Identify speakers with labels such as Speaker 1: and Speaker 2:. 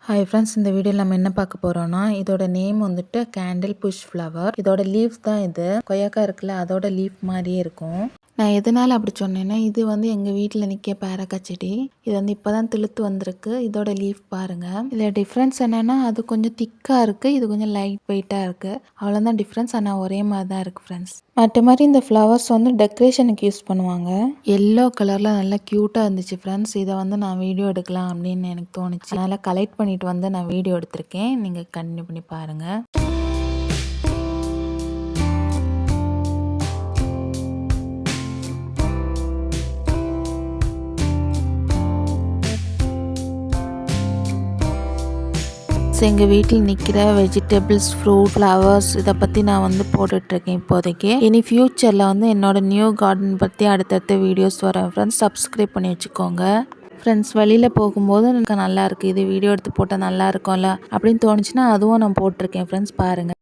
Speaker 1: Hi friends, இந்த வீடியோவில் நம்ம என்ன பார்க்க போகிறோம்னா, இதோட நேம் வந்துட்டு கேண்டில் புஷ் ஃப்ளவர். இதோட லீஃப் தான் இது. கொய்யாக்கா இருக்குல்ல, அதோட லீஃப் மாதிரியே இருக்கும். நான் எதனால் அப்படி சொன்னேன்னா, இது வந்து எங்கள் வீட்டில் நிற்க பேரக்காய் செடி. இது வந்து இப்போ தான் துளுத்து வந்திருக்கு. இதோட லீஃப் பாருங்கள். இதில் டிஃப்ரென்ஸ் என்னென்னா, அது கொஞ்சம் திக்காக இருக்குது, இது கொஞ்சம் லைட் வெயிட்டாக இருக்குது. அவ்வளோதான் டிஃப்ரென்ஸ். ஆனால் ஒரே மாதிரி தான் இருக்குது ஃப்ரெண்ட்ஸ். மற்ற மாதிரி இந்த ஃப்ளவர்ஸ் வந்து டெக்கரேஷனுக்கு யூஸ் பண்ணுவாங்க. எல்லோ கலரில் நல்லா க்யூட்டாக இருந்துச்சு ஃப்ரெண்ட்ஸ். இதை வந்து நான் வீடியோ எடுக்கலாம் அப்படின்னு எனக்கு தோணுச்சு. அதனால் கலெக்ட் பண்ணிட்டு வந்து நான் வீடியோ எடுத்திருக்கேன். நீங்கள் கண்டினியூ பண்ணி பாருங்கள். எங்கள் வீட்டில் நிற்கிற வெஜிடபிள்ஸ், ஃப்ரூட், ஃப்ளவர்ஸ் இதை பற்றி நான் வந்து போட்டுட்ருக்கேன் இப்போதைக்கு. இனி ஃப்யூச்சரில் வந்து என்னோடய நியூ கார்டன் பற்றி அடுத்தடுத்த வீடியோஸ் வரேன் ஃப்ரெண்ட்ஸ். சப்ஸ்கிரைப் பண்ணி வச்சுக்கோங்க ஃப்ரெண்ட்ஸ். வெளியில் போகும்போது எனக்கு நல்லா இருக்குது, இது வீடியோ எடுத்து போட்டால் நல்லா இருக்கும்ல அப்படின்னு தோணுச்சுன்னா அதுவும் நான் போட்டிருக்கேன் ஃப்ரெண்ட்ஸ். பாருங்கள்.